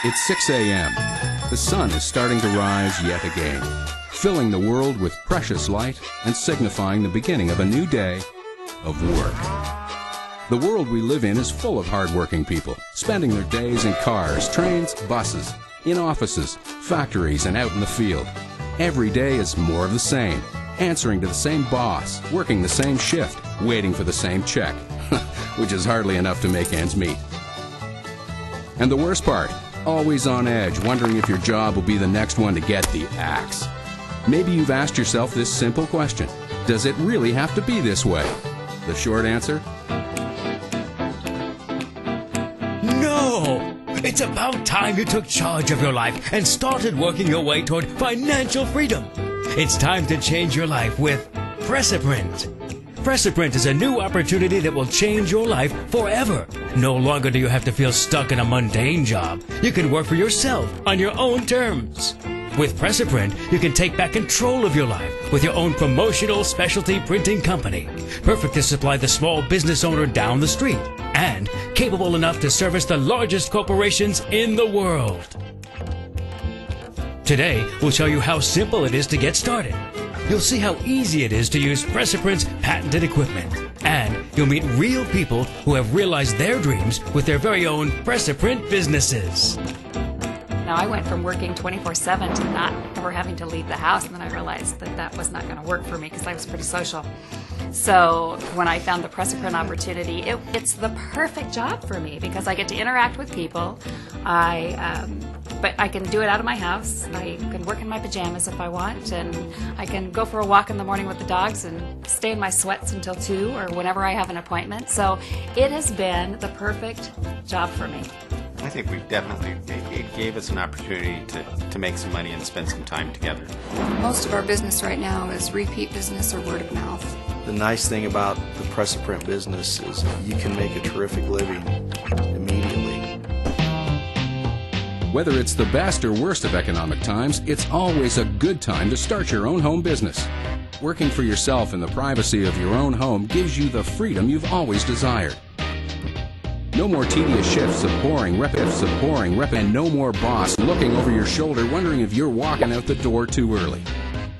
It's 6 a.m. The sun is starting to rise yet again, filling the world with precious light and signifying the beginning of a new day of work. The world we live in is full of hard-working people, spending their days in cars, trains, buses, in offices, factories, and out in the field. Every day is more of the same, answering to the same boss, working the same shift, waiting for the same check, which is hardly enough to make ends meet. And the worst part, always on edge, wondering if your job will be the next one to get the axe. Maybe you've asked yourself this simple question: does it really have to be this way? The short answer? No! It's about time you took charge of your life and started working your way toward financial freedom. It's time to change your life with Pressaprint. Pressaprint is a new opportunity that will change your life forever. No longer do you have to feel stuck in a mundane job. You can work for yourself on your own terms. With Pressaprint, you can take back control of your life with your own promotional specialty printing company, perfect to supply the small business owner down the street, and capable enough to service the largest corporations in the world. Today, we'll show you how simple it is to get started. You'll see how easy it is to use Pressaprint's patented equipment. And you'll meet real people who have realized their dreams with their very own Pressaprint businesses. Now, I went from working 24/7 to not ever having to leave the house, and then I realized that that was not going to work for me because I was pretty social. So when I found the Pressaprint opportunity, it's the perfect job for me because I get to interact with people. But I can do it out of my house. I can work in my pajamas if I want, and I can go for a walk in the morning with the dogs and stay in my sweats until 2 or whenever I have an appointment. So it has been the perfect job for me. I think we definitely, it gave us an opportunity to make some money and spend some time together. Most of our business right now is repeat business or word of mouth. The nice thing about the Pressaprint business is you can make a terrific living immediately. Whether it's the best or worst of economic times, it's always a good time to start your own home business. Working for yourself in the privacy of your own home gives you the freedom you've always desired. No more tedious shifts of boring and no more boss looking over your shoulder wondering if you're walking out the door too early.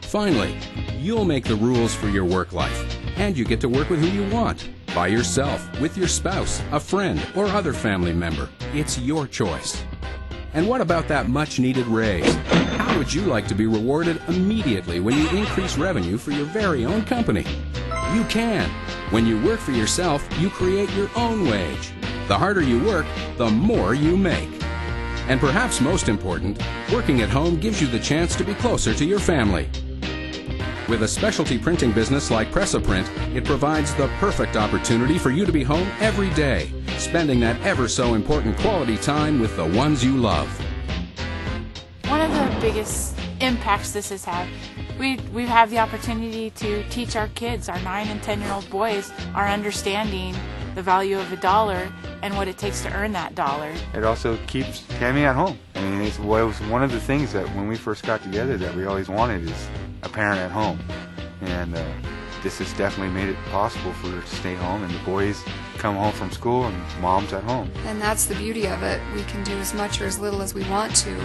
Finally, you'll make the rules for your work life, and you get to work with who you want, by yourself, with your spouse, a friend, or other family member. It's your choice. And what about that much-needed raise? How would you like to be rewarded immediately when you increase revenue for your very own company? You can. When you work for yourself, you create your own wage. The harder you work, the more you make. And perhaps most important, working at home gives you the chance to be closer to your family. With a specialty printing business like Pressaprint, it provides the perfect opportunity for you to be home every day, spending that ever so important quality time with the ones you love. One of the biggest impacts this has had, we've had the opportunity to teach our kids, our 9 and 10-year-old boys, our understanding the value of a dollar and what it takes to earn that dollar. It also keeps Tammy at home. I mean, it was one of the things that when we first got together that we always wanted is a parent at home. And this has definitely made it possible for her to stay home, and the boys come home from school and mom's at home. And that's the beauty of it. We can do as much or as little as we want to.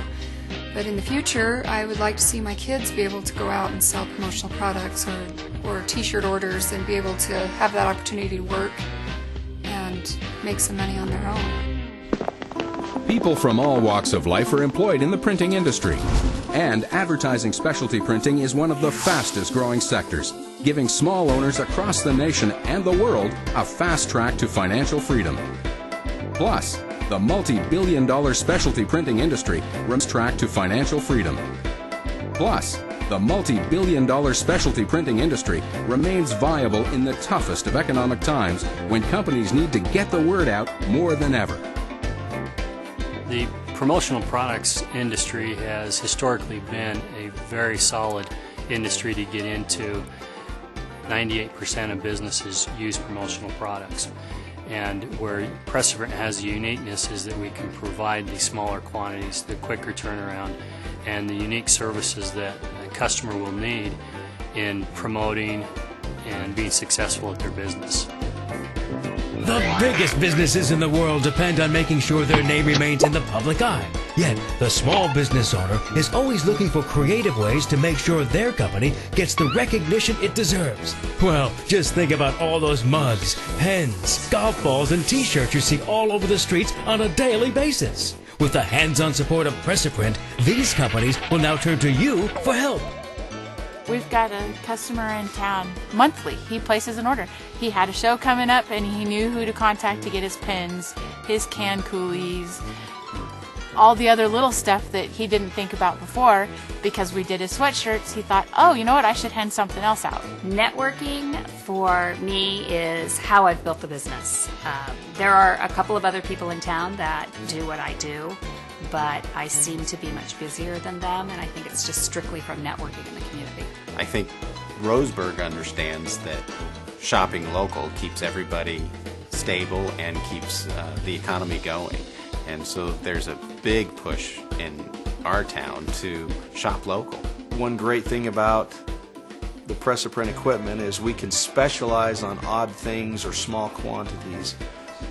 But in the future, I would like to see my kids be able to go out and sell promotional products or t-shirt orders and be able to have that opportunity to work and make some money on their own. People from all walks of life are employed in the printing industry. And advertising specialty printing is one of the fastest growing sectors, giving small owners across the nation and the world a fast track to financial freedom. Plus, the multi-billion-dollar specialty printing industry runs track to financial freedom. Plus, the multi-billion-dollar specialty printing industry remains viable in the toughest of economic times when companies need to get the word out more than ever. The promotional products industry has historically been a very solid industry to get into. 98% of businesses use promotional products. And where Pressaprint has the uniqueness is that we can provide the smaller quantities, the quicker turnaround, and the unique services that a customer will need in promoting and being successful at their business. The biggest businesses in the world depend on making sure their name remains in the public eye. Yet, the small business owner is always looking for creative ways to make sure their company gets the recognition it deserves. Well, just think about all those mugs, pens, golf balls, and t-shirts you see all over the streets on a daily basis. With the hands-on support of Pressaprint, these companies will now turn to you for help. We've got a customer in town monthly. He places an order. He had a show coming up and he knew who to contact to get his pens, his can coolies, all the other little stuff that he didn't think about before. Because we did his sweatshirts, he thought, oh, you know what, I should hand something else out. Networking for me is how I've built the business. There are a couple of other people in town that do what I do, but I seem to be much busier than them, and I think it's just strictly from networking in the community. I think Roseburg understands that shopping local keeps everybody stable and keeps the economy going. And so there's a big push in our town to shop local. One great thing about the Pressaprint equipment is we can specialize on odd things or small quantities.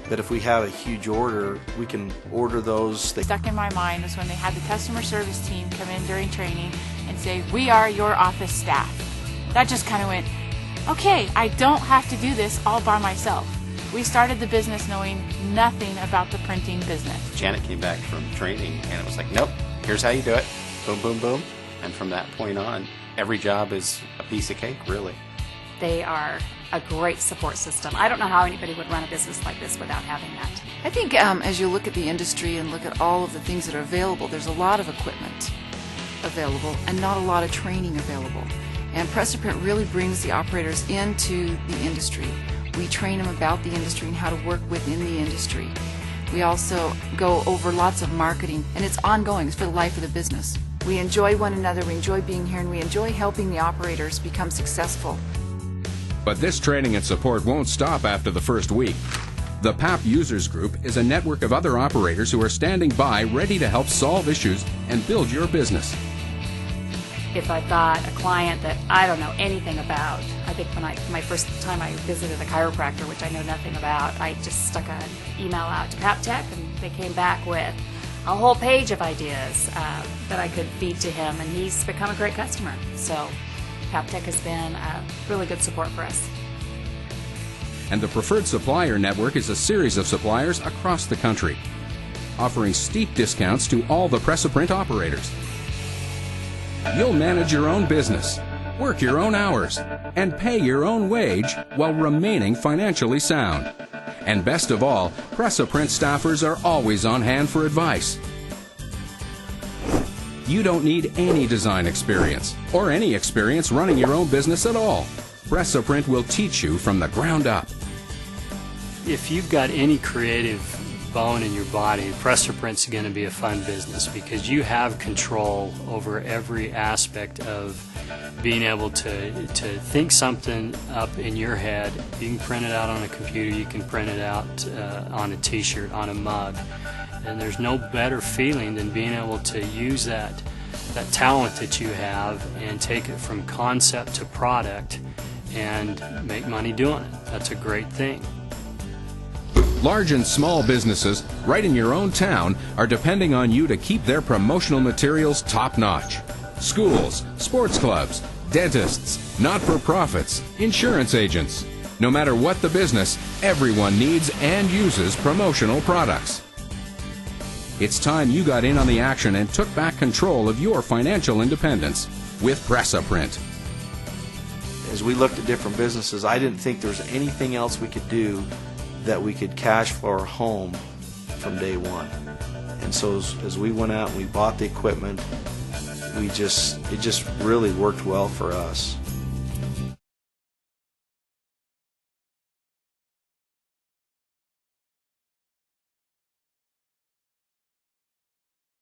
That if we have a huge order, we can order those. Stuck in my mind was when they had the customer service team come in during training and say, we are your office staff. That just kind of went, okay, I don't have to do this all by myself. We started the business knowing nothing about the printing business. Janet came back from training and it was like, nope, here's how you do it. Boom, boom, boom. And from that point on, every job is a piece of cake, really. They are a great support system. I don't know how anybody would run a business like this without having that. I think as you look at the industry and look at all of the things that are available, there's a lot of equipment available and not a lot of training available. And Pressaprint really brings the operators into the industry. We train them about the industry and how to work within the industry. We also go over lots of marketing, and it's ongoing. It's for the life of the business. We enjoy one another, we enjoy being here, and we enjoy helping the operators become successful. But this training and support won't stop after the first week. The PAP Users Group is a network of other operators who are standing by ready to help solve issues and build your business. If I've got a client that I don't know anything about, I think when my first time I visited a chiropractor, which I know nothing about, I just stuck an email out to PapTech and they came back with a whole page of ideas that I could feed to him, and he's become a great customer. So PapTech has been a really good support for us. And the Preferred Supplier Network is a series of suppliers across the country, offering steep discounts to all the Pressaprint operators. You'll manage your own business, work your own hours, and pay your own wage while remaining financially sound. And best of all, Pressaprint staffers are always on hand for advice. You don't need any design experience or any experience running your own business at all. Pressaprint will teach you from the ground up. If you've got any creative bone in your body, Pressaprint's going to be a fun business because you have control over every aspect of being able to think something up in your head. You can print it out on a computer, you can print it out on a t-shirt, on a mug, and there's no better feeling than being able to use that talent that you have and take it from concept to product and make money doing it. That's a great thing. Large and small businesses right in your own town are depending on you to keep their promotional materials top-notch. Schools, sports clubs, dentists, not-for-profits, insurance agents. No matter what the business, everyone needs and uses promotional products. It's time you got in on the action and took back control of your financial independence with Pressaprint. As we looked at different businesses, I didn't think there was anything else we could do that we could cash flow our home from day one. And so as we went out and we bought the equipment, it just really worked well for us.